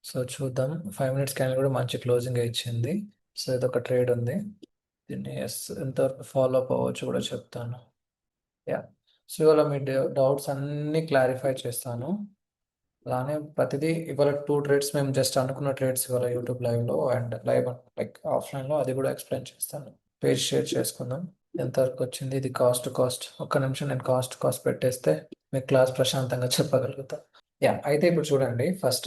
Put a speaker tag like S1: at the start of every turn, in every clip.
S1: So చూద్దాం. 5 minutes candle కూడా మంచి క్లోజింగ్ ఇచ్చింది. సో ఇదొక ట్రేడ్ ఉంది. దీన్ని ఎంతవరకు ఫాలో అప్ అవ్వచ్చు కూడా చెప్తాను. యా. సో ఇవాళ మీ డౌట్స్ అన్నీ క్లారిఫై చేస్తాను. అలానే ప్రతిదీ ఇవాళ 2 ట్రేడ్స్ మేము జస్ట్ అనుకున్న ట్రేడ్స్ ఇవాళ యూట్యూబ్ లైవ్లో అండ్ లైవ్ లైక్ ఆఫ్లైన్లో అది కూడా ఎక్స్ప్లెయిన్ చేస్తాను. పేజ్ షేర్ చేసుకుందాం. ఎంతవరకు వచ్చింది ఇది కాస్ట్. ఒక్క నిమిషం నేను కాస్ట్ పెట్టేస్తే మీకు క్లాస్ ప్రశాంతంగా చెప్పగలుగుతా. యా, అయితే ఇప్పుడు చూడండి. ఫస్ట్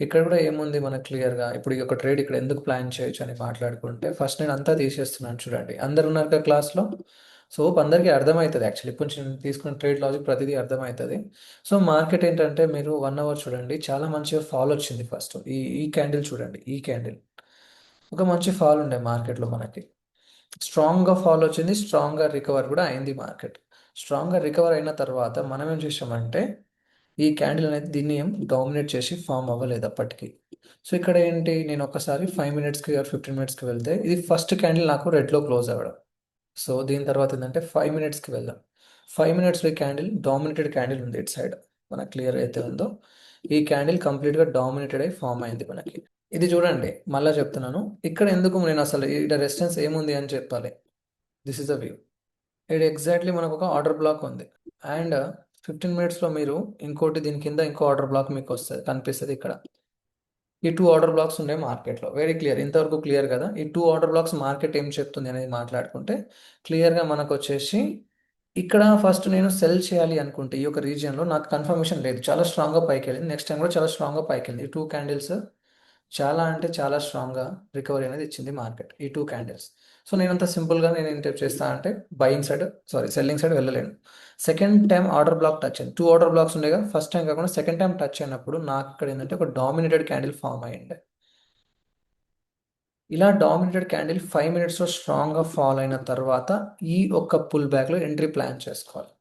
S1: ఇక్కడ కూడా ఏముంది మనకు క్లియర్గా. ఇప్పుడు ఈ యొక్క ట్రేడ్ ఇక్కడ ఎందుకు ప్లాన్ చేయొచ్చు అని మాట్లాడుకుంటే ఫస్ట్ నేను అంతా తీసేస్తున్నాను. చూడండి, అందరు ఉన్నారు కదా క్లాస్లో. సో అందరికీ అర్థమవుతుంది. యాక్చువల్లీ ఇప్పుడు నేను తీసుకున్న ట్రేడ్ లాజిక్ ప్రతిదీ అర్థమవుతుంది. సో మార్కెట్ ఏంటంటే మీరు 1 అవర్ చూడండి, చాలా మంచిగా ఫాల్ వచ్చింది. ఫస్ట్ ఈ క్యాండిల్ చూడండి, ఈ క్యాండిల్ ఒక మంచి ఫాల్ ఉండే మార్కెట్లో మనకి. స్ట్రాంగ్గా ఫాల్ వచ్చింది, స్ట్రాంగ్గా రికవర్ కూడా అయింది మార్కెట్. స్ట్రాంగ్గా రికవర్ అయిన తర్వాత మనం ఏం చేసామంటే ఈ క్యాండిల్ అనేది దీన్ని ఏం డామినేట్ చేసి ఫామ్ అవ్వలేదు అప్పటికి. సో ఇక్కడ ఏంటి, నేను ఒకసారి 5 మినిట్స్కి 15 మినిట్స్కి వెళ్తే ఇది ఫస్ట్ క్యాండిల్ నాకు రెడ్లో క్లోజ్ అవ్వడం. సో దీని తర్వాత ఏంటంటే 5 మినిట్స్కి వెళ్దాం. 5 మినిట్స్లో ఈ క్యాండిల్ డామినేటెడ్ క్యాండిల్ ఉంది ఇటు సైడ్. మనకు క్లియర్ అయితే ఉందో ఈ క్యాండిల్ కంప్లీట్గా డామినేటెడ్ అయి ఫామ్ అయింది మనకి. ఇది చూడండి, మళ్ళీ చెప్తున్నాను. ఇక్కడ ఎందుకు నేను అసలు ఇక్కడ రెసిస్టెన్స్ ఏముంది అని చెప్పాలి. This is the view. ఇక్కడ ఎగ్జాక్ట్లీ మనకు ఒక ఆర్డర్ బ్లాక్ ఉంది. అండ్ 15 మినిట్స్లో మీరు ఇంకోటి దీని కింద ఇంకో ఆర్డర్ బ్లాక్ మీకు వస్తుంది, కనిపిస్తుంది ఇక్కడ. ఈ 2 ఆర్డర్ బ్లాక్స్ ఉండే మార్కెట్లో వెరీ క్లియర్. ఇంతవరకు క్లియర్ కదా. ఈ 2 ఆర్డర్ బ్లాక్స్ మార్కెట్ ఏం చెప్తుంది అనేది మాట్లాడుకుంటే క్లియర్గా మనకు వచ్చేసి ఇక్కడ ఫస్ట్ నేను సెల్ చేయాలి అనుకుంటే ఈ యొక్క రీజియన్లో నాకు కన్ఫర్మేషన్ లేదు. చాలా స్ట్రాంగ్గా పైకి వెళ్ళింది, నెక్స్ట్ టైం కూడా చాలా స్ట్రాంగ్గా పైకి వెళ్ళింది. ఈ 2 క్యాండిల్స్ చాలా అంటే చాలా స్ట్రాంగ్గా రికవరీ అనేది ఇచ్చింది మార్కెట్, ఈ 2 క్యాండిల్స్. సో నేను అంత సింపుల్గా నేను ఏం చేస్తా అంటే బయింగ్ సైడ్ సెల్లింగ్ సైడ్ వెళ్ళలేను. Second time order black touch అయింది. 2 ఆర్డర్ బ్లాక్స్ ఉండేగా. ఫస్ట్ టైం కాకుండా సెకండ్ టైం టచ్ అయినప్పుడు నాకు ఇక్కడ ఏంటంటే ఒక డామినేటెడ్ క్యాండిల్ ఫామ్ అయ్యింది. ఇలా డామినేటెడ్ క్యాండిల్ 5 మినిట్స్లో స్ట్రాంగ్గా ఫాల్ అయిన తర్వాత ఈ ఒక్క పుల్ బ్యాక్లో ఎంట్రీ ప్లాన్ చేసుకోవాలి.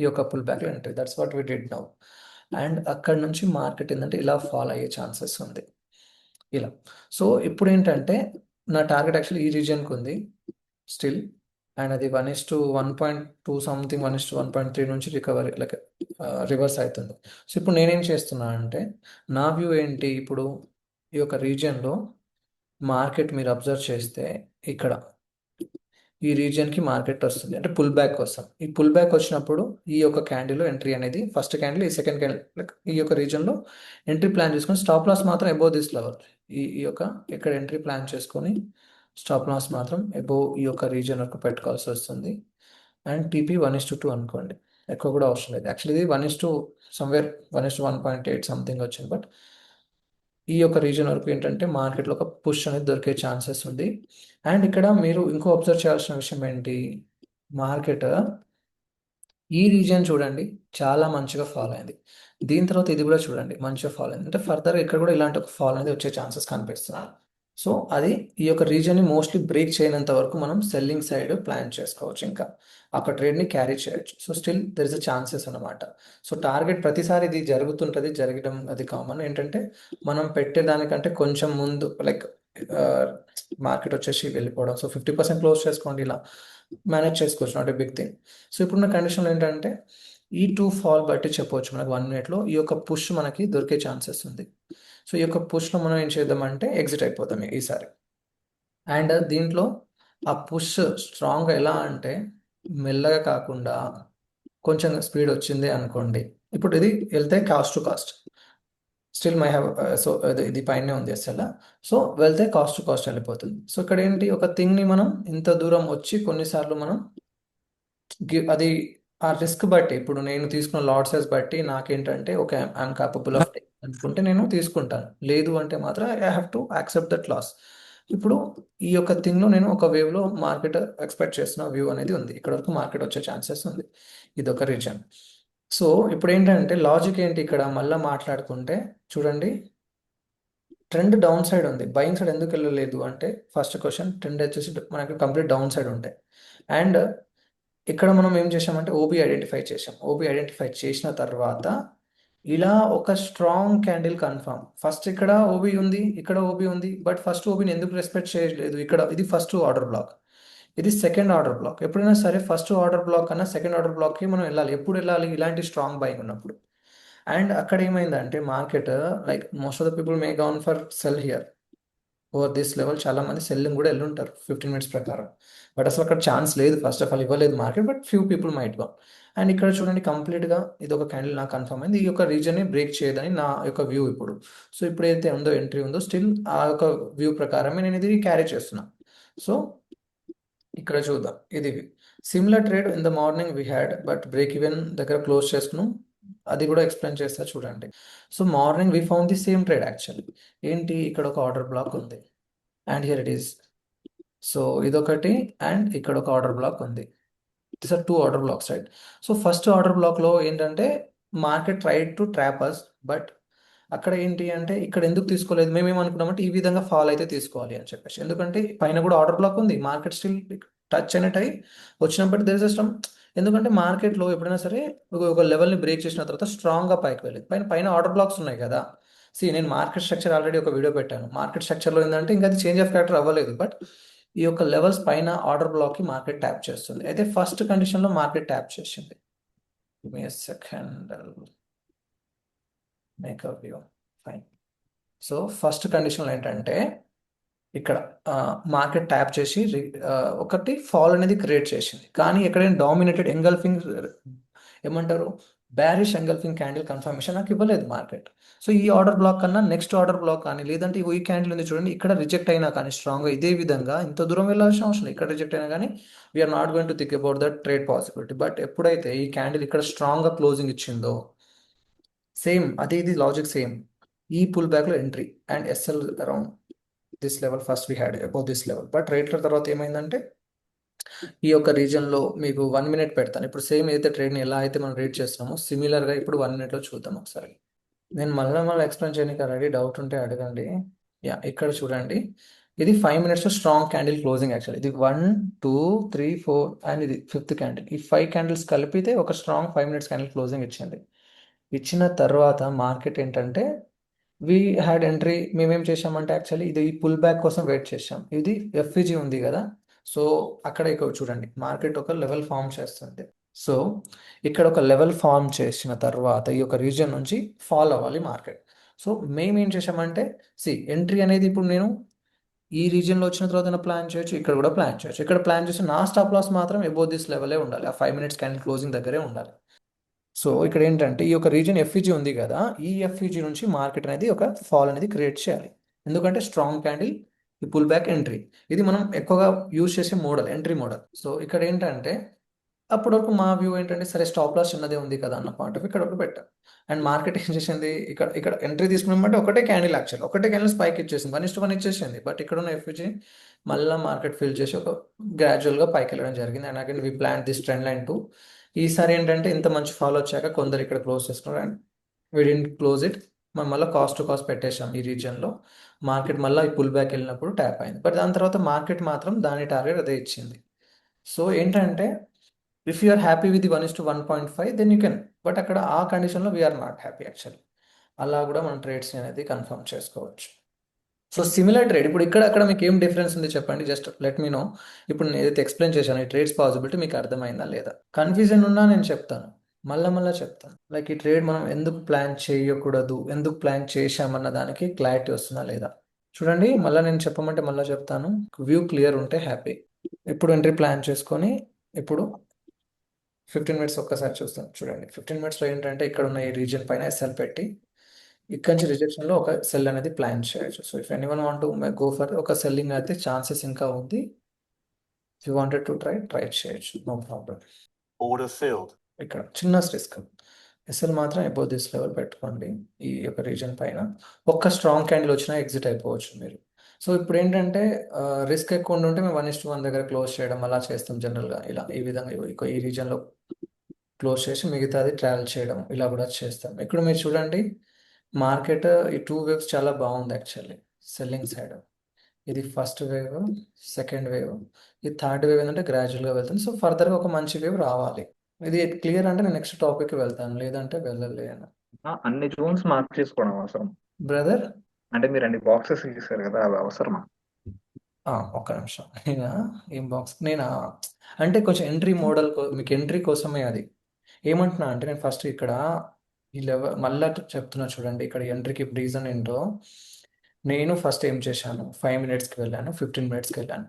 S1: ఈ యొక్క పుల్ బ్యాక్లో entry, that's what we did now. And అక్కడ నుంచి మార్కెట్ ఏంటంటే ఇలా ఫాల్ అయ్యే ఛాన్సెస్ ఉంది ఇలా. సో ఇప్పుడు ఏంటంటే నా టార్గెట్ యాక్చువల్లీ ఈ రీజియన్కి ఉంది స్టిల్. అండ్ అది 1:1.2 సంథింగ్, 1:1.3 నుంచి రికవరీ లైక్ రివర్స్ అవుతుంది. సో ఇప్పుడు నేనేం చేస్తున్నా అంటే నా వ్యూ ఏంటి, ఇప్పుడు ఈ యొక్క రీజియన్లో మార్కెట్ మీరు అబ్జర్వ్ చేస్తే ఇక్కడ ఈ రీజియన్కి మార్కెట్ వస్తుంది అంటే పుల్ బ్యాక్ కోసం. ఈ పుల్ బ్యాక్ వచ్చినప్పుడు ఈ యొక్క క్యాండిల్లో ఎంట్రీ అనేది ఫస్ట్ క్యాండిల్, ఈ సెకండ్ క్యాండిల్ లైక్ ఈ యొక్క రీజియన్లో ఎంట్రీ ప్లాన్ చేసుకొని స్టాప్ లాస్ మాత్రం అబోవ్ దిస్ లెవెల్. ఈ యొక్క ఇక్కడ ఎంట్రీ ప్లాన్ చేసుకొని స్టాప్ లాస్ మాత్రం అబోవ్ ఈ యొక్క రీజియన్ వరకు పెట్టుకోవాల్సి వస్తుంది. అండ్ టీపీ 1:2 అనుకోండి, ఎక్కువ కూడా అవసరం లేదు. యాక్చువల్లీ ఇది 1:, సమ్వేర్ 1:1.8 సంథింగ్ వచ్చింది. బట్ ఈ యొక్క రీజన్ వరకు ఏంటంటే మార్కెట్లో ఒక పుష్ అనేది దొరికే ఛాన్సెస్ ఉంది. అండ్ ఇక్కడ మీరు ఇంకో అబ్జర్వ్ చేయాల్సిన విషయం ఏంటి, మార్కెట్ ఈ రీజియన్ చూడండి చాలా మంచిగా ఫాల్ అయింది. దీని తర్వాత ఇది కూడా చూడండి మంచిగా ఫాల్ అయింది. అంటే ఫర్దర్ ఇక్కడ కూడా ఇలాంటి ఒక ఫాల్ అనేది వచ్చే ఛాన్సెస్ కనిపిస్తున్నాయి. సో అది ఈ యొక్క రీజియన్ని మోస్ట్లీ బ్రేక్ చేయనంత వరకు మనం సెల్లింగ్ సైడ్ ప్లాన్ చేసుకోవచ్చు, ఇంకా అక్కడ ట్రేడ్ని క్యారీ చేయొచ్చు. So still there is a chances అనమాట. సో టార్గెట్ ప్రతిసారి ఇది జరుగుతుంటుంది, జరగడం అది కామన్. ఏంటంటే మనం పెట్టేదానికంటే కొంచెం ముందు లైక్ మార్కెట్ వచ్చేసి వెళ్ళిపోవడం. సో 50% క్లోజ్ చేసుకోండి, ఇలా మేనేజ్ చేసుకోవచ్చు, not a big thing. So ఇప్పుడున్న కండిషన్లో ఏంటంటే ఈ 2 ఫాల్ బట్టి చెప్పవచ్చు మనకు 1 మినిట్లో ఈ యొక్క పుష్ మనకి దొరికే ఛాన్సెస్ ఉంది. సో ఈ యొక్క పుష్లో మనం ఏం చేద్దామంటే ఎగ్జిట్ అయిపోతాం ఈసారి. అండ్ దీంట్లో ఆ పుష్ స్ట్రాంగ్ ఎలా అంటే మెల్లగా కాకుండా కొంచెం స్పీడ్ వచ్చింది అనుకోండి. ఇప్పుడు ఇది వెళ్తే cost to cost still my have. So ఇది పైనే ఉంది అసలు. సో వెళ్తే కాస్ట్ టు కాస్ట్ వెళ్ళిపోతుంది. సో ఇక్కడ ఏంటి, ఒక థింగ్ని మనం ఇంత దూరం వచ్చి కొన్నిసార్లు మనం అది ఆ రిస్క్ బట్టి, ఇప్పుడు నేను తీసుకున్న లాట్ సైజ్ బట్టి నాకేంటంటే ఓకే ఐఎమ్ కాపబుల్ ఆఫ్ అనుకుంటే నేను తీసుకుంటాను, లేదు అంటే మాత్రం I have to accept that loss. ఇప్పుడు ఈ యొక్క థింగ్లో నేను ఒక వేవ్లో మార్కెట్ ఎక్స్పెక్ట్ చేస్తున్న వ్యూ అనేది ఉంది. ఇక్కడ వరకు మార్కెట్ వచ్చే ఛాన్సెస్ ఉంది, ఇది ఒక రీజన్. సో ఇప్పుడు ఏంటంటే లాజిక్ ఏంటి ఇక్కడ మళ్ళీ మాట్లాడుకుంటే చూడండి, ట్రెండ్ డౌన్ సైడ్ ఉంది, బయింగ్ సైడ్ ఎందుకు వెళ్ళలేదు అంటే ఫస్ట్ క్వశ్చన్, ట్రెండ్ వచ్చేసి మనకి కంప్లీట్ డౌన్ సైడ్ ఉంటాయి. అండ్ ఇక్కడ మనం ఏం చేసామంటే ఓబీ ఐడెంటిఫై చేసాం. ఓబీ ఐడెంటిఫై చేసిన తర్వాత ఇలా ఒక స్ట్రాంగ్ క్యాండిల్ కన్ఫర్మ్. ఫస్ట్ ఇక్కడ ఓబీ ఉంది, ఇక్కడ ఓబీ ఉంది, బట్ ఫస్ట్ ఓబీని ఎందుకు రెస్పెక్ట్ చేయలేదు. ఇక్కడ ఇది ఫస్ట్ ఆర్డర్ బ్లాక్, ఇది సెకండ్ ఆర్డర్ బ్లాక్. ఎప్పుడైనా సరే ఫస్ట్ ఆర్డర్ బ్లాక్ కన్నా సెకండ్ ఆర్డర్ బ్లాక్కి మనం వెళ్ళాలి. ఎప్పుడు వెళ్ళాలి, ఇలాంటి స్ట్రాంగ్ బయింగ్ ఉన్నప్పుడు. అండ్ అక్కడ ఏమైందంటే market like most of the people may gown for cell here over this level. చాలా మంది సెల్లింగ్ కూడా వెళ్ళుంటారు 15 మినిట్స్ ప్రకారం. బట్ అసలు అక్కడ ఛాన్స్ లేదు, ఫస్ట్ ఆఫ్ ఆల్ ఇవ్వలేదు market, but few people might go. And ఇక్కడ చూడండి కంప్లీట్గా ఇది ఒక క్యాండిల్ నాకు కన్ఫర్మ్ అయింది, ఈ యొక్క రీజన్ని బ్రేక్ చేయదని నా యొక్క వ్యూ ఇప్పుడు. సో ఇప్పుడు ఏదైతే ఉందో ఎంట్రీ ఉందో స్టిల్ ఆ యొక్క వ్యూ ప్రకారమే నేను ఇది క్యారీ చేస్తున్నా. సో ఇక్కడ చూద్దాం, ఇది similar trade in the morning we had, but break even దగ్గర క్లోజ్ చేసుకున్నాం. అది కూడా ఎక్స్ప్లెయిన్ చేస్తా చూడండి. So morning we found the same trade actually. ఏంటి, ఇక్కడ ఒక ఆర్డర్ బ్లాక్ ఉంది and here it is. So ఇదొకటి అండ్ ఇక్కడ ఒక ఆర్డర్ బ్లాక్ ఉంది. This are two order blocks, right? So first order బ్లాక్లో ఏంటంటే market tried to trap us, but అక్కడ ఏంటి అంటే ఇక్కడ ఎందుకు తీసుకోలేదు, మేము ఏమనుకున్నామంటే ఈ విధంగా ఫాల్ అయితే తీసుకోవాలి అని చెప్పేసి. ఎందుకంటే పైన కూడా ఆర్డర్ బ్లాక్ ఉంది, మార్కెట్ స్టిల్ టచ్ అనేట్ అయ్యి వచ్చినప్పటికీ దేర్ ఇస్ సిస్టమ్. ఎందుకంటే మార్కెట్లో ఎప్పుడైనా సరే ఒక లెవెల్ని బ్రేక్ చేసిన తర్వాత స్ట్రాంగ్గా పైకి వెళ్ళేది. పైన పైన ఆర్డర్ బ్లాక్స్ ఉన్నాయి కదా. నేను మార్కెట్ స్ట్రక్చర్ ఆల్రెడీ ఒక వీడియో పెట్టాను. మార్కెట్ స్ట్రక్చర్లో ఏంటంటే ఇంకా అది చేంజ్ ఆఫ్ క్యారెక్టర్ అవ్వలేదు, బట్ ఈ యొక్క లెవెల్స్ పైన ఆర్డర్ బ్లాక్కి మార్కెట్ ట్యాప్ చేస్తుంది. అయితే ఫస్ట్ కండిషన్లో మార్కెట్ ట్యాప్ చేసింది. Second make a view, fine. So first కండిషన్లో ఏంటంటే ఇక్కడ మార్కెట్ ట్యాప్ చేసి ఒకటి ఫాల్ అనేది క్రియేట్ చేసింది, కానీ ఎక్కడైనా డామినేటెడ్ ఎంగల్ఫింగ్ ఏమంటారు బ్యారిష్ ఎంగల్ఫింగ్ క్యాండిల్ కన్ఫర్మేషన్ నాకు ఇవ్వలేదు మార్కెట్. సో ఈ ఆర్డర్ బ్లాక్ కన్నా నెక్స్ట్ ఆర్డర్ బ్లాక్ కానీ, లేదంటే ఈ క్యాండిల్ ఉంది చూడండి, ఇక్కడ రిజెక్ట్ అయినా కానీ స్ట్రాంగ్గా ఇదే విధంగా ఇంత దూరం వెళ్ళాల్సిన అవసరం లేదు. ఇక్కడ రిజెక్ట్ అయినా కానీ we're not going to think about that trade possibility. But ఎప్పుడైతే ఈ క్యాండిల్ ఇక్కడ స్ట్రాంగ్గా క్లోజింగ్ ఇచ్చిందో, సేమ్ అదే ఇది లాజిక్ సేమ్, ఈ పుల్ బ్యాక్లో entry and SL around this level. First we had about this level, but రేట్ల తర్వాత ఏమైందంటే ఈ యొక్క రీజన్లో మీకు 1 మినిట్ పెడతాను. ఇప్పుడు సేమ్ ఏదైతే ట్రేడ్ని ఎలా అయితే మనం రేట్ చేస్తున్నామో సిమిలర్గా ఇప్పుడు 1 మినిట్లో చూద్దాం ఒకసారి. నేను మళ్ళీ ఎక్స్ప్లెయిన్ చేయడానికి రెడీ, డౌట్ ఉంటే అడగండి. ఇక్కడ చూడండి, ఇది 5 minutes strong candle closing actual. ఇది 1 2 3 4 అండ్ ఇది ఫిఫ్త్ క్యాండిల్. ఈ 5 క్యాండిల్స్ కలిపితే ఒక స్ట్రాంగ్ 5 మినిట్స్ క్యాండిల్ క్లోజింగ్ ఇచ్చింది. ఇచ్చిన తర్వాత మార్కెట్ ఏంటంటే వీ హ్యాడ్ ఎంట్రీ, మేమేం చేసామంటే యాక్చువల్లీ ఇది ఈ పుల్ బ్యాక్ కోసం వెయిట్ చేసాం. ఇది ఎఫ్ఈజీ ఉంది కదా. సో అక్కడ ఇక్కడ చూడండి మార్కెట్ ఒక లెవెల్ ఫామ్ చేస్తుంది. సో ఇక్కడ ఒక లెవెల్ ఫామ్ చేసిన తర్వాత ఈ యొక్క రీజియన్ నుంచి ఫాల్ అవ్వాలి మార్కెట్. సో మేము ఏం చేసామంటే ఎంట్రీ అనేది ఇప్పుడు నేను ఈ రీజియన్లో వచ్చిన తర్వాత ప్లాన్ చేయొచ్చు, ఇక్కడ కూడా ప్లాన్ చేయొచ్చు. ఇక్కడ ప్లాన్ చేసి నా స్టాప్ లాస్ మాత్రం అబౌవ్ దిస్ లెవెలే ఉండాలి, ఆ 5 మినిట్స్ క్యాండిల్ క్లోజింగ్ దగ్గరే ఉండాలి. సో ఇక్కడ ఏంటంటే ఈ యొక్క రీజన్ ఎఫ్ఈజీ ఉంది కదా, ఈ ఎఫ్ఈజీ నుంచి మార్కెట్ అనేది ఒక ఫాల్ అనేది క్రియేట్ చేయాలి. ఎందుకంటే స్ట్రాంగ్ క్యాండిల్, ఈ పుల్ బ్యాక్ ఎంట్రీ, ఇది మనం ఎక్కువగా యూజ్ చేసే మోడల్, ఎంట్రీ మోడల్. సో ఇక్కడ ఏంటంటే అప్పటి వరకు మా వ్యూ ఏంటంటే సరే స్టాప్ లాస్ చిన్నదే ఉంది కదా అన్న పాయింట్ ఆఫ్ ఇక్కడ ఒకటి పెట్టాం. అండ్ మార్కెట్ ఏం చేసింది, ఇక్కడ ఇక్కడ ఎంట్రీ తీసుకున్నామంటే ఒకటే క్యాండిల్ యాక్చువల్, ఒకటే క్యాండిల్ స్పైక్ ఇచ్చేసింది, 1:1 ఇచ్చేసింది. బట్ ఇక్కడ ఉన్న ఎఫ్ఈజీ మళ్ళీ మార్కెట్ ఫిల్ చేసి ఒక గ్రాడ్యువల్గా పైకి వెళ్ళడం జరిగింది. And again we plan this trend line too. ఈసారి ఏంటంటే ఇంత మంచి ఫాలో వచ్చాక కొందరు ఇక్కడ క్లోజ్ చేసుకున్నారు and we didn't close it. మనం మళ్ళీ కాస్ట్ టు కాస్ట్ పెట్టేశాం ఈ రీజియన్లో. మార్కెట్ మళ్ళీ ఈ పుల్ బ్యాక్ వెళ్ళినప్పుడు ట్యాప్ అయింది, బట్ దాని తర్వాత మార్కెట్ మాత్రం దాని టార్గెట్ అదే ఇచ్చింది. సో ఏంటంటే if you are happy with 1:1.5 then you can, but అక్కడ ఆ కండిషన్లో వీఆర్ నాట్ హ్యాపీ యాక్చువల్లీ. అలా కూడా మనం ట్రేడ్స్ అనేది కన్ఫర్మ్ చేసుకోవచ్చు. సో సిమిలర్ ట్రేడ్, ఇప్పుడు ఇక్కడ అక్కడ మీకు ఏం డిఫరెన్స్ ఉంది చెప్పండి, జస్ట్ లెట్ మీ నో. ఇప్పుడు నేను ఏదైతే ఎక్స్ప్లెయిన్ చేశాను ఈ ట్రేడ్స్ పాసిబిలిటీ మీకు అర్థమైందా లేదా, కన్ఫ్యూజన్ ఉన్నా నేను చెప్తాను, మళ్ళా చెప్తాను. లైక్ ఈ ట్రేడ్ మనం ఎందుకు ప్లాన్ చేయకూడదు, ఎందుకు ప్లాన్ చేశామన్న దానికి క్లారిటీ వస్తుందా లేదా చూడండి. మళ్ళీ నేను చెప్పమంటే మళ్ళీ చెప్తాను, వ్యూ క్లియర్ ఉంటే హ్యాపీ. ఇప్పుడు ఎంట్రీ ప్లాన్ చేసుకొని ఇప్పుడు 15 మినిట్స్ ఒక్కసారి చూస్తాను చూడండి. 15 మినిట్స్లో ఏంటంటే ఇక్కడ ఉన్న ఈ రీజియన్ పైన ఎస్ఎల్ పెట్టి ఇక్కడ నుంచి రిజెక్షన్లో ఒక సెల్ అనేది ప్లాన్ చేయొచ్చు. So if anyone want to go for ఒక సెల్లింగ్ అయితే ఛాన్సెస్ ఇంకా ఉంది. If you wanted to try చేయొచ్చు, నో ప్రాబ్లం.
S2: Order filled.
S1: ఇక్కడ చిన్న రిస్క్, ఎస్ఎల్ మాత్రం అబౌవ్ దిస్ లెవెల్ పెట్టుకోండి. ఈ యొక్క రీజన్ పైన ఒక్క స్ట్రాంగ్ క్యాండిల్ వచ్చినా ఎగ్జిట్ అయిపోవచ్చు మీరు. సో ఇప్పుడు ఏంటంటే రిస్క్ ఎక్కువ ఉంటే మేము 1:1 దగ్గర క్లోజ్ చేయడం అలా చేస్తాం జనరల్గా. ఇలా ఈ విధంగా ఈ రీజన్లో క్లోజ్ చేసి మిగతాది ట్రావెల్ చేయడం ఇలా కూడా చేస్తాం. ఇక్కడ మీరు చూడండి మార్కెట్ ఈ 2 వేవ్స్ చాలా బాగుంది యాక్చువల్లీ, సెల్లింగ్ సైడ్. ఇది ఫస్ట్ వేవ్, సెకండ్ వేవ్, ఈ థర్డ్ వేవ్ ఏంటంటే గ్రాడ్యువల్గా వెళ్తుంది. సో ఫర్దర్గా ఒక మంచి వేవ్ రావాలి. ఇది క్లియర్ అంటే నేను నెక్స్ట్ టాపిక్కి వెళ్తాను, లేదంటే వెళ్ళలేను.
S3: అన్ని జోన్స్ మార్క్ చేసుకోవడం అవసరం
S1: బ్రదర్
S3: అంటే మీరు అన్ని బాక్సెస్ గీసారు కదా అవి అవసరమా?
S1: ఒక్క నిమిషం, ఏం బాక్స్ అంటే కొంచెం ఎంట్రీ మోడల్ మీకు ఎంట్రీ కోసమే అది. ఏమంటున్నా అంటే నేను ఫస్ట్ ఇక్కడ ఈ లెవెల్ మళ్ళా చెప్తున్నా చూడండి, ఇక్కడ ఎంట్రీకి రీజన్ ఏంటో. నేను ఫస్ట్ ఏం చేశాను, 5 మినిట్స్కి వెళ్ళాను, 15 మినిట్స్కి వెళ్ళాను.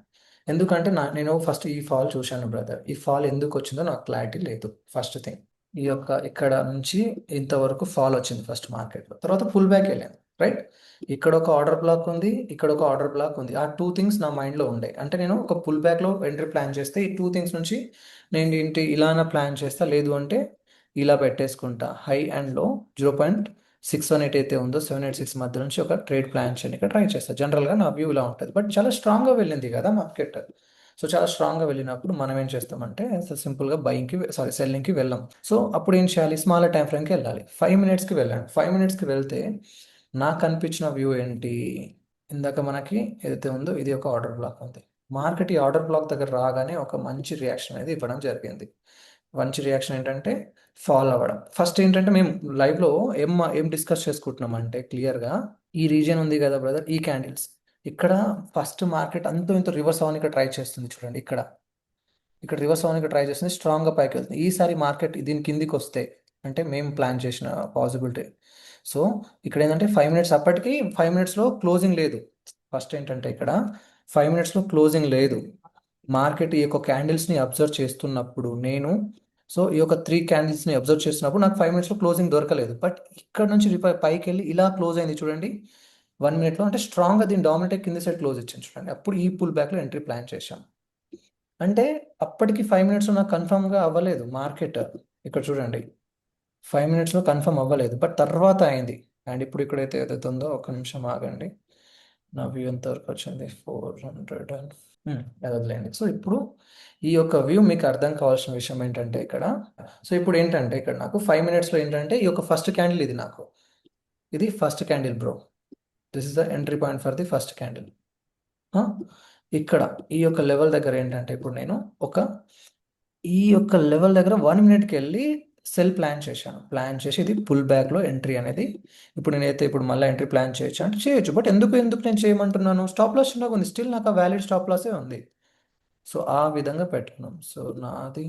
S1: ఎందుకంటే నేను ఫస్ట్ ఈ ఫాల్ చూశాను బ్రదర్. ఈ ఫాల్ ఎందుకు వచ్చిందో నాకు క్లారిటీ లేదు. ఫస్ట్ థింగ్, ఈ యొక్క ఇక్కడ నుంచి ఇంతవరకు ఫాల్ వచ్చింది ఫస్ట్ మార్కెట్లో, తర్వాత పుల్ బ్యాక్ వెళ్ళింది, రైట్. ఇక్కడ ఒక ఆర్డర్ బ్లాక్ ఉంది, ఇక్కడ ఒక ఆర్డర్ బ్లాక్ ఉంది. ఆ 2 థింగ్స్ నా మైండ్లో ఉండే. అంటే నేను ఒక పుల్ బ్యాక్లో ఎంట్రీ ప్లాన్ చేస్తే ఈ 2 థింగ్స్ నుంచి నేను ఏంటి ఇలానే ప్లాన్ చేస్తా, లేదు అంటే ఇలా పెట్టేసుకుంటా. హై అండ్ లో 0.618 అయితే ఉందో 786 మధ్య నుంచి ఒక ట్రేడ్ ప్లాన్ చేయడానికి ట్రై చేస్తా. జనరల్గా నా వ్యూ ఇలా ఉంటుంది. బట్ చాలా స్ట్రాంగ్గా వెళ్ళింది కదా మార్కెట్. సో చాలా స్ట్రాంగ్గా వెళ్ళినప్పుడు మనం ఏం చేస్తామంటే సింపుల్గా సెల్లింగ్కి వెళ్ళాం. సో అప్పుడు ఏం చేయాలి, స్మాలర్ టైం ఫ్రేమ్కి వెళ్ళాలి. 5 మినిట్స్కి వెళ్ళండి. 5 మినిట్స్కి వెళ్తే నాకు అనిపించిన వ్యూ ఏంటి, ఇందాక మనకి ఏదైతే ఉందో ఇది ఒక ఆర్డర్ బ్లాక్ ఉంది. మార్కెట్ ఈ ఆర్డర్ బ్లాక్ దగ్గర రాగానే ఒక మంచి రియాక్షన్ అనేది ఇవ్వడం జరిగింది. మంచి రియాక్షన్ ఏంటంటే ఫాల్ అవ్వడం. ఫస్ట్ ఏంటంటే మేము లైవ్లో ఏం డిస్కస్ చేసుకుంటున్నాం అంటే క్లియర్గా, ఈ రీజియన్ ఉంది కదా బ్రదర్, ఈ క్యాండిల్స్ ఇక్కడ ఫస్ట్ మార్కెట్ అంత ఇంత రివర్స్ అవ్వడానికి ట్రై చేస్తుంది చూడండి. ఇక్కడ రివర్స్ అవ్వడానికి ట్రై చేస్తుంది, స్ట్రాంగ్గా పైకి వెళ్తుంది. ఈసారి మార్కెట్ దీని కిందికి వస్తే అంటే మేము ప్లాన్ చేసిన పాసిబిలిటీ. సో ఇక్కడ ఏంటంటే 5 మినిట్స్, అప్పటికి 5 మినిట్స్లో క్లోజింగ్ లేదు. ఫస్ట్ ఏంటంటే ఇక్కడ 5 మినిట్స్లో క్లోజింగ్ లేదు. మార్కెట్ ఈ యొక్క క్యాండిల్స్ని అబ్జర్వ్ చేస్తున్నప్పుడు నేను, సో ఈ యొక్క 3 క్యాండిల్స్ని అబ్జర్వ్ చేస్తున్నప్పుడు నాకు 5 మినిట్స్లో క్లోజింగ్ దొరకలేదు. బట్ ఇక్కడ నుంచి పైకి వెళ్ళి ఇలా క్లోజ్ అయింది చూడండి 1 మినిట్లో. అంటే స్ట్రాంగ్గా దీన్ని డామినేట్ కింద సైడ్ క్లోజ్ ఇచ్చింది చూడండి. అప్పుడు ఈ పుల్ బ్యాక్లో ఎంట్రీ ప్లాన్ చేశాం. అంటే అప్పటికి 5 మినిట్స్లో నాకు కన్ఫర్మ్గా అవ్వలేదు మార్కెట్. ఇక్కడ చూడండి 5 మినిట్స్లో కన్ఫర్మ్ అవ్వలేదు, బట్ తర్వాత అయింది. అండ్ ఇప్పుడు ఇక్కడైతే ఏదైతే ఉందో ఒక నిమిషం ఆగండి. నా వ్యూ ఎంతవరకు వచ్చింది, 400 అండ్ వదిలేండి. సో ఇప్పుడు ఈ యొక్క వ్యూ మీకు అర్థం కావాల్సిన విషయం ఏంటంటే ఇక్కడ, సో ఇప్పుడు ఏంటంటే ఇక్కడ నాకు 5 మినిట్స్లో ఏంటంటే ఈ యొక్క ఫస్ట్ క్యాండిల్ ఇది, నాకు ఇది first candle bro. This is the entry point for the first candle. ఇక్కడ ఈ యొక్క లెవెల్ దగ్గర ఏంటంటే ఇప్పుడు నేను ఈ యొక్క లెవెల్ దగ్గర 1 మినిట్కి వెళ్ళి సెల్ ప్లాన్ చేశాను. ప్లాన్ చేసి ఇది పుల్ బ్యాక్లో ఎంట్రీ అనేది, ఇప్పుడు నేనైతే ఇప్పుడు మళ్ళీ ఎంట్రీ ప్లాన్ చేయొచ్చు అంటే చేయొచ్చు. బట్ ఎందుకు నేను చేయమంటున్నాను, స్టాప్ లాస్ చిన్నగా ఉంది, స్టిల్ నాకు ఆ వ్యాలిడ్ స్టాప్ లాసే ఉంది. సో ఆ విధంగా పెట్టుకున్నాం. సో నాది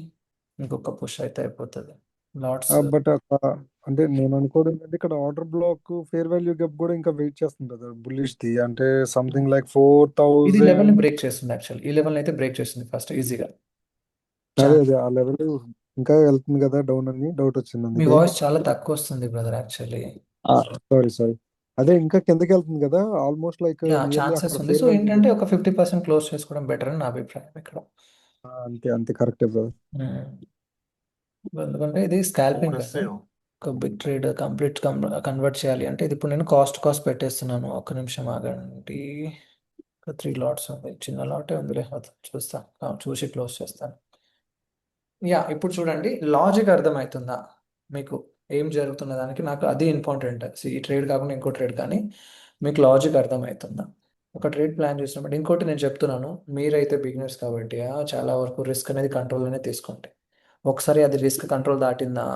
S1: ఇంకొక పుష్ అయితే అయిపోతుంది. లాట్స్
S2: బట్ అంటే నేను అనుకోవడం ఏంటంటే ఇక్కడ order black fair value gap కూడా ఇంకా వెయిట్ చేస్తుంది కదా బుల్లిష్ ది, అంటే సంథింగ్ లైక్
S1: ఇది లెవెల్ని
S2: 4000.
S1: బ్రేక్ చేస్తుంది. యాక్చువల్ ఈ లెవెల్ని అయితే బ్రేక్ చేస్తుంది ఫస్ట్ ఈజీగా.
S2: అదే అదే ఆ లెవెల్ ఇంకా వెళ్తుంది కదా డౌన్ అని డౌట్ వచ్చింది
S1: మీ
S2: అందుకే.
S1: వాయిస్ చాలా తక్కువ వస్తుంది బ్రదర్ యాక్చువల్లీ.
S2: సారీ అదే ఇంకా కిందకి వెళ్తుంది కదా ఆల్మోస్ట్ లైక్ నియర్లీ
S1: ఛాన్సెస్
S2: అక్కడ
S1: ఉంది.
S2: Fair
S1: so
S2: value.
S1: ఏంటంటే ఒక 50% క్లోజ్ చేసుకోవడం బెటర్ అని నా అభిప్రాయం ఇక్కడ.
S2: అంతే అంతే కరెక్టే బ్రదర్.
S1: ఎందుకంటే ఇది స్కాల్పింగ్ కదా, ఒక బిగ్ ట్రేడ్ కంప్లీట్ కన్వర్ట్ చేయాలి అంటే ఇది ఇప్పుడు నేను కాస్ట్ పెట్టేస్తున్నాను. ఒక్క నిమిషం ఆగండి. ఒక 3 లాట్స్ ఉంది, చిన్న లాటే ఉందిలే, అది చూస్తాను, చూసి క్లోజ్ చేస్తాను. ఇప్పుడు చూడండి లాజిక్ అర్థమవుతుందా మీకు, ఏం జరుగుతున్న దానికి నాకు అది ఇంపార్టెంట్. ఈ ట్రేడ్ కాకుండా ఇంకో ట్రేడ్, కానీ మీకు లాజిక్ అర్థమవుతుందా. ఒక ట్రేడ్ ప్లాన్ చేసినప్పుడు ఇంకోటి నేను చెప్తున్నాను, మీరైతే బిగినర్స్ కాబట్టి చాలా వరకు రిస్క్ అనేది కంట్రోల్లోనే తీసుకోండి. ఒకసారి అది రిస్క్ కంట్రోల్ దాటిందా,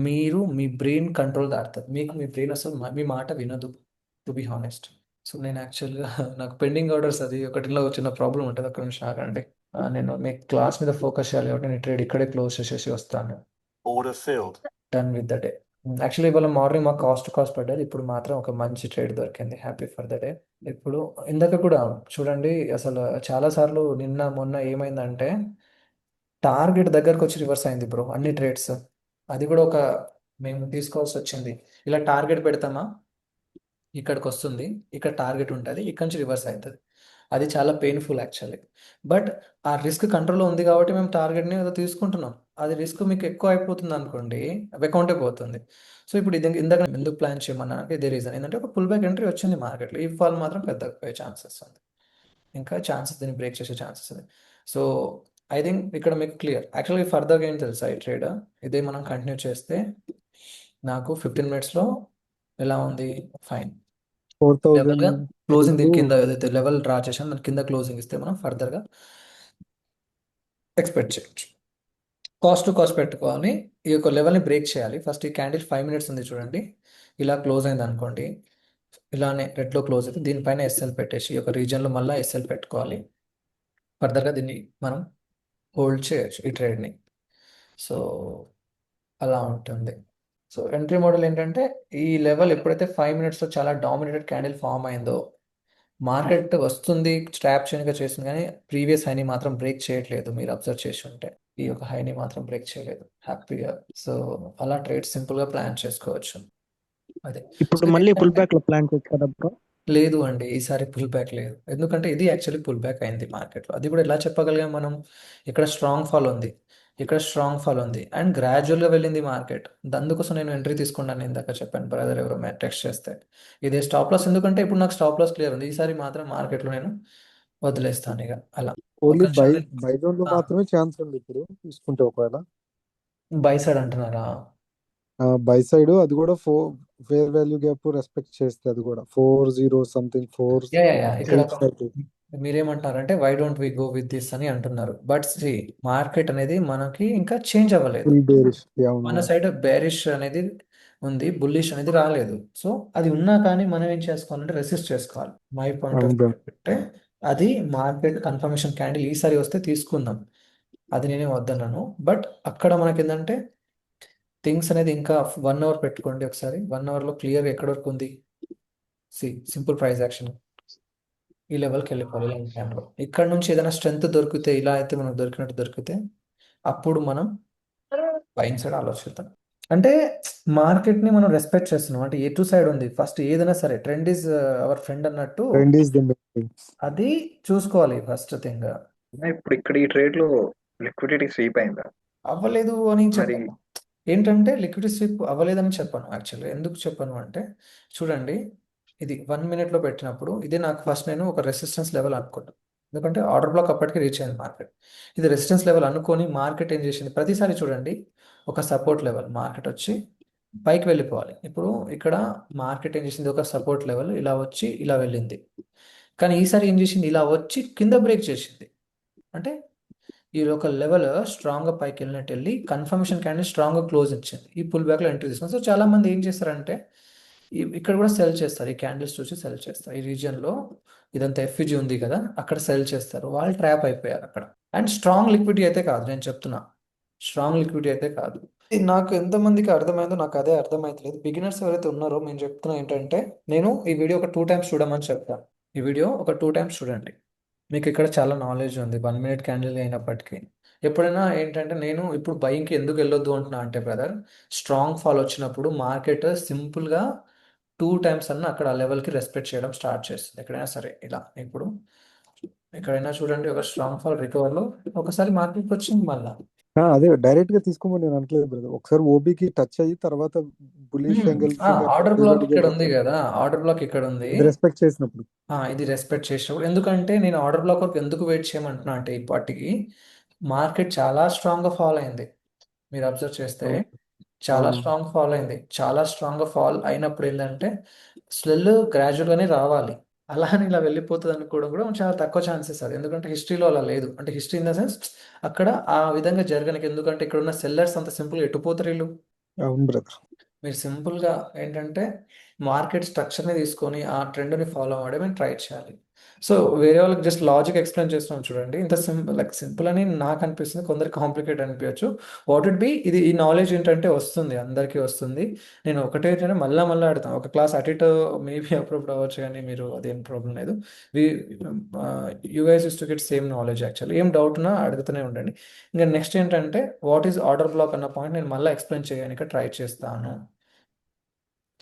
S1: మీ బ్రెయిన్ కంట్రోల్ దాటుతుంది. మీ బ్రెయిన్ అసలు మీ మాట వినదు, టు బి హానెస్ట్. సో నేను యాక్చువల్గా నాకు పెండింగ్ ఆర్డర్స్ అది ఒకటిలో చిన్న ప్రాబ్లం ఉంటుంది. ఒక్క నిమిషం ఆగండి. నేను మీ క్లాస్ మీద ఫోకస్ చేయాలి కాబట్టి నేను ట్రేడ్ ఇక్కడే క్లోజ్ చేసేసి వస్తాను. Done with the day. Actually ఇవాళ మార్నింగ్ మాకు కాస్ట్ పడ్డది, ఇప్పుడు మాత్రం ఒక మంచి ట్రేడ్ దొరికింది. Happy for the day. ఇప్పుడు ఇందాక కూడా చూడండి, అసలు చాలాసార్లు నిన్న మొన్న ఏమైందంటే టార్గెట్ దగ్గరకు వచ్చి రివర్స్ అయింది బ్రో అన్ని ట్రేడ్స్. అది కూడా మేము తీసుకోవాల్సి వచ్చింది. ఇలా టార్గెట్ పెడతామా, ఇక్కడికి వస్తుంది, ఇక్కడ టార్గెట్ ఉంటుంది, ఇక్కడ నుంచి రివర్స్ అవుతుంది. అది చాలా పెయిన్ఫుల్ యాక్చువల్లీ. బట్ ఆ రిస్క్ కంట్రోల్లో ఉంది కాబట్టి మేము టార్గెట్ని ఏదో తీసుకుంటున్నాం. అది రిస్క్ మీకు ఎక్కువ అయిపోతుంది అనుకోండి, అకౌంటే పోతుంది. సో ఇప్పుడు ఇందాక ఎందుకు ప్లాన్ చేయమన్నా అంటే ఇదే రీజన్ ఏంటంటే ఒక పుల్ బ్యాక్ ఎంట్రీ వచ్చింది మార్కెట్లో. ఈ ఫాల్ మాత్రం పెద్దగా పోయే ఛాన్సెస్ ఉంది, ఇంకా ఛాన్సెస్ దీన్ని బ్రేక్ చేసే ఛాన్సెస్ ఉంది. సో ఐ థింక్ ఇక్కడ మీకు క్లియర్. యాక్చువల్గా ఫర్దర్గా ఏం తెలుసా, ఈ ట్రేడ్ ఇదే మనం కంటిన్యూ చేస్తే నాకు 15 మినిట్స్లో ఎలా ఉంది, ఫైన్
S2: 4000
S1: లెవెల్గా క్లోజింగ్ దీని కింద ఏదైతే లెవెల్ డ్రా చేసాం దాని కింద క్లోజింగ్ ఇస్తే మనం ఫర్దర్గా ఎక్స్పెక్ట్ చేయొచ్చు. కాస్ట్ పెట్టుకోవాలి, ఈ యొక్క లెవెల్ని బ్రేక్ చేయాలి. ఫస్ట్ ఈ క్యాండిల్ 5 మినిట్స్ ఉంది చూడండి, ఇలా క్లోజ్ అయింది అనుకోండి, ఇలానే రెడ్లో క్లోజ్ అయితే దీనిపైన ఎస్ఎల్ పెట్టేసి ఈ యొక్క రీజన్లో మళ్ళీ ఎస్ఎల్ పెట్టుకోవాలి. ఫర్దర్గా దీన్ని మనం హోల్డ్ చేయొచ్చు ఈ ట్రేడ్ని. సో అలా ఉంటుంది. సో ఎంట్రీ మోడల్ ఏంటంటే ఈ లెవెల్ ఎప్పుడైతే 5 మినిట్స్లో చాలా డామినేటెడ్ క్యాండిల్ ఫామ్ అయిందో మార్కెట్ వస్తుంది స్ట్రాప్ చేయనిగా చేసింది కానీ ప్రీవియస్ హైని మాత్రం బ్రేక్ చేయట్లేదు. మీరు అబ్జర్వ్ చేసి ఉంటే ఈ యొక్క హైని మాత్రం బ్రేక్ చేయలేదు హ్యాపీగా. సో అలా ట్రేడ్ సింపుల్గా ప్లాన్ చేసుకోవచ్చు. అదే సో
S4: ఇప్పుడు
S1: ఇది
S4: మళ్ళీ పుల్
S1: ఏంటంటే
S4: బ్యాక్ లో ప్లాన్ చేయొచ్చు కదా బ్రో?
S1: లేదు అండి, ఈసారి పుల్ బ్యాక్ లేదు. ఎందుకంటే ఇది యాక్చువల్లీ పుల్ బ్యాక్ అయింది మార్కెట్లో. అది కూడా ఎలా చెప్పగలిగాం మనం? ఇక్కడ స్ట్రాంగ్ ఫాల్ ఉంది, ఇక్కడ స్ట్రాంగ్ ఫాల్ ఉంది అండ్ గ్రాడ్యువల్గా వెళ్ళింది మార్కెట్. అందుకోసం నేను ఎంట్రీ తీసుకున్నాను ఇందాక చెప్పాను బ్రదర్ ఎవరో టెక్స్ట్ చేస్తే. ఇదే స్టాప్ లాస్, ఎందుకంటే ఇప్పుడు నాకు స్టాప్ లాస్ క్లియర్ ఉంది. ఈసారి మాత్రం మార్కెట్లో నేను వదిలేస్తాను ఇక అలా. ఒక
S2: ఓన్లీ
S1: నిమిషం నేను
S2: బై జోన్ లో మాత్రమే ఛాన్స్ ఉంది ఇప్పుడు తీసుకుంటే ఒకవేళ
S1: బై సైడ్ అంటున్నారా?
S2: బై సైడ్ అది కూడా ఫేర్ వాల్యూ గ్యాప్ రెస్పెక్ట్ చేస్తే అది కూడా 40 సంథింగ్
S1: యా ఇక్కడ
S2: 485.
S1: మీరేమంటారంటే why don't we go with this అని అంటున్నారు. బట్ మార్కెట్ అనేది మనకి ఇంకా చేంజ్ అవ్వలేదు.
S2: ఫుల్ బేరిష్
S1: మన సైడ్ బేరిష్ అనేది ఉంది, బుల్లిష్ అనేది రాలేదు. సో అది ఉన్నా కానీ మనం ఏం చేసుకోవాలంటే రెసిస్ట్ చేసుకోవాలి. మై పాయింట్ ఆఫ్
S2: అవును
S1: వ్యూ
S2: బ్రదర్.
S1: అంటే అది మార్కెట్ కన్ఫర్మేషన్ క్యాండిల్ ఈసారి వస్తే తీసుకుందాం, అది నేనే వద్దన్నాను. బట్ అక్కడ మనకి ఏంటంటే థింగ్స్ అనేది ఇంకా 1 అవర్ పెట్టుకోండి ఒకసారి. 1 అవర్లో క్లియర్ ఎక్కడి వరకు ఉంది. సింపుల్ ప్రైస్ యాక్షన్ ఈ లెవెల్కి వెళ్ళిపోవాలి ఇలాంటి టైంలో. ఇక్కడ నుంచి ఏదైనా స్ట్రెంత్ దొరికితే, ఇలా అయితే మనకు దొరికినట్టు దొరికితే అప్పుడు మనం బైయింగ్ సైడ్ ఆలోచిద్దాం. అంటే మార్కెట్ని మనం రెస్పెక్ట్ చేస్తున్నాం. అంటే ఏ టు సైడ్ ఉంది, ఫస్ట్ ఏదైనా సరే ట్రెండ్ ఈజ్ అవర్ ఫ్రెండ్ అన్నట్టు
S2: ట్రెండ్ ఈస్ ద మెయిన్.
S1: అది చూసుకోవాలి ఫస్ట్ థింగ్.
S3: ఇప్పుడు ఇక్కడ ఈ ట్రేడ్ లో లిక్విడిటీ స్వీప్ అయిందా
S1: అవ్వలేదు అని
S3: మరి?
S1: చెప్పాను. ఏంటంటే లిక్విడ్ స్విప్ అవ్వలేదని చెప్పాను. యాక్చువల్లీ ఎందుకు చెప్పాను అంటే చూడండి, ఇది 1 మినిట్లో పెట్టినప్పుడు ఇది నాకు ఫస్ట్ నేను ఒక రెసిస్టెన్స్ లెవెల్ అనుకున్నాను. ఎందుకంటే ఆర్డర్ బ్లాక్ అప్పటికి రీచ్ అయింది మార్కెట్. ఇది రెసిస్టెన్స్ లెవెల్ అనుకొని మార్కెట్ ఏం చేసింది, ప్రతిసారి చూడండి ఒక సపోర్ట్ లెవెల్ మార్కెట్ వచ్చి పైకి వెళ్ళిపోవాలి. ఇప్పుడు ఇక్కడ మార్కెట్ ఏం చేసింది, ఒక సపోర్ట్ లెవెల్ ఇలా వచ్చి ఇలా వెళ్ళింది. కానీ ఈసారి ఏం చేసింది, ఇలా వచ్చి కింద బ్రేక్ చేసింది. అంటే ఈ ఒక లెవెల్ స్ట్రాంగ్గా పైకి వెళ్ళినట్టు వెళ్ళి కన్ఫర్మేషన్ క్యాండిల్ స్ట్రాంగ్గా క్లోజ్ ఇచ్చింది. ఈ పుల్ బ్యాక్లో ఎంట్రీ తీసుకున్నాం. సో చాలా మంది ఏం చేస్తారంటే ఇక్కడ కూడా సెల్ చేస్తారు, ఈ క్యాండిల్స్ చూసి సెల్ చేస్తారు. ఈ రీజియన్లో ఇదంతా ఎఫ్ఈజీ ఉంది కదా, అక్కడ సెల్ చేస్తారు. వాళ్ళు ట్రాప్ అయిపోయారు అక్కడ. అండ్ స్ట్రాంగ్ లిక్విడిటీ అయితే కాదు, నేను చెప్తున్నా స్ట్రాంగ్ లిక్విడిటీ అయితే కాదు. ఇది నాకు ఎంతమందికి అర్థమైందో నాకు అదే అర్థమైతలేదు. బిగినర్స్ ఎవరైతే ఉన్నారో నేను చెప్తున్నా ఏంటంటే, నేను ఈ వీడియో ఒక 2 టైమ్స్ చూడమని చెప్తాను. ఈ వీడియో ఒక 2 టైమ్స్ చూడండి. మీకు ఇక్కడ చాలా నాలెడ్జ్ ఉంది 1 మినిట్ క్యాండిల్ అయినప్పటికీ. ఎప్పుడైనా ఏంటంటే నేను ఇప్పుడు బయింగ్కి ఎందుకు వెళ్ళొద్దు అంటున్నా అంటే బ్రదర్, స్ట్రాంగ్ ఫాల్ వచ్చినప్పుడు మార్కెట్ సింపుల్గా 2 టైమ్స్ అన్న అక్కడ ఆ లెవెల్కి రెస్పెక్ట్ చేయడం స్టార్ట్ చేస్తుంది. ఎక్కడైనా సరే ఇలా ఇప్పుడు ఎక్కడైనా చూడండి ఒక స్ట్రాంగ్ ఫాల్ రికవర్లో ఒకసారి మార్కెట్కి వచ్చింది మళ్ళీ.
S2: అదే డైరెక్ట్ గా తీసుకోమని నేను అనట్లేదు బ్రదర్. ఒకసారి ఓబీకి టచ్ అయ్యి తర్వాత బులిష్ యాంగిల్
S1: ఆర్డర్ బ్లాక్ ఇక్కడ ఉంది కదా, ఆర్డర్ బ్లాక్ ఇక్కడ ఉంది.
S2: రెస్పెక్ట్ చేసినప్పుడు
S1: ఇది రెస్పెక్ట్ చేసినప్పుడు. ఎందుకంటే నేను ఆర్డర్ బ్లాక్ వరకు ఎందుకు వెయిట్ చేయమంటున్నా అంటే ఇప్పటికి మార్కెట్ చాలా స్ట్రాంగ్గా ఫాల్ అయింది. మీరు అబ్జర్వ్ చేస్తే చాలా
S2: అవును.
S1: స్ట్రాంగ్ ఫాల్ అయింది. చాలా స్ట్రాంగ్గా ఫాల్ అయినప్పుడు ఏంటంటే స్వెల్ గ్రాడ్యువల్గానే రావాలి. అలా అని ఇలా వెళ్ళిపోతుంది అనుకోవడం కూడా చాలా తక్కువ ఛాన్సెస్ అది. ఎందుకంటే హిస్టరీలో అలా లేదు. అంటే హిస్టరీ ఇన్ ద సెన్స్ అక్కడ ఆ విధంగా జరగనికి. ఎందుకంటే ఇక్కడ ఉన్న సెల్లర్స్ అంత సింపుల్గా ఎట్టుపోతారు వీళ్ళు.
S2: అవును బ్రదర్.
S1: మీరు సింపుల్గా ఏంటంటే మార్కెట్ స్ట్రక్చర్ని తీసుకొని ఆ ట్రెండ్ని ఫాలో అవ్వడమే ట్రై చేయాలి. సో వేరే వాళ్ళకి జస్ట్ లాజిక్ ఎక్స్ప్లెయిన్ చేస్తున్నాం చూడండి. ఇంత సింపుల్ అని నాకు అనిపిస్తుంది, కొందరికి కాంప్లికేట్ అనిపించచ్చు. వాట్ ఇట్ బి, ఇది ఈ నాలెడ్జ్ ఏంటంటే వస్తుంది, అందరికీ వస్తుంది. నేను ఒకటే ఏంటంటే మళ్ళీ ఆడతాను. ఒక క్లాస్ అటు ఇటు మేబీ అప్పుడప్పుడు అవ్వచ్చు, కానీ మీరు అదేం ప్రాబ్లం లేదు. You guys use to get same knowledge actually. ఏం డౌట్ ఉన్నా అడుగుతూనే ఉండండి. ఇంకా నెక్స్ట్ ఏంటంటే వాట్ ఈజ్ ఆర్డర్ బ్లాక్ అన్న పాయింట్ నేను మళ్ళీ ఎక్స్ప్లెయిన్ చేయడానికి ట్రై చేస్తాను.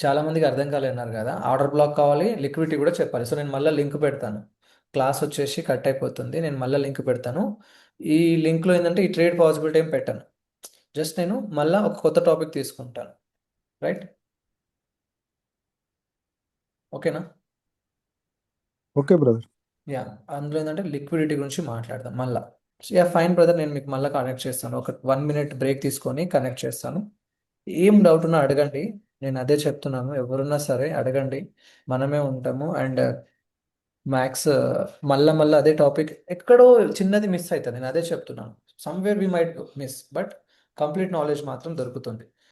S1: చాలా మందికి అర్థం కాలేన్నారు కదా, ఆర్డర్ బ్లాక్ కావాలి, లిక్విడిటీ కూడా చెప్పాలి. సో నేను మళ్ళీ లింక్ పెడతాను. క్లాస్ వచ్చేసి కట్ అయిపోతుంది, నేను మళ్ళీ లింక్ పెడతాను. ఈ లింక్లో ఏంటంటే ఈ ట్రేడ్ పాసిబిలిటీ ఏం పెట్టాను, జస్ట్ నేను మళ్ళీ ఒక కొత్త టాపిక్ తీసుకుంటాను. రైట్, ఓకేనా?
S2: Okay brother.
S1: యా, అందులో ఏంటంటే లిక్విడిటీ గురించి మాట్లాడదాం మళ్ళీ. యా ఫైన్ బ్రదర్, నేను మీకు మళ్ళీ కనెక్ట్ చేస్తాను. ఒక 1 మినిట్ బ్రేక్ తీసుకొని కనెక్ట్ చేస్తాను. ఏం డౌట్ ఉన్నా అడగండి. నేను అదే చెప్తున్నాను, ఎవరున్నా సరే అడగండి, మనమే ఉంటాము. అండ్ మ్యాథ్స్ మళ్ళీ అదే టాపిక్ ఎక్కడో చిన్నది మిస్ అవుతుంది, నేను అదే చెప్తున్నాను. Somewhere we might miss, but complete knowledge మాత్రం దొరుకుతుంది.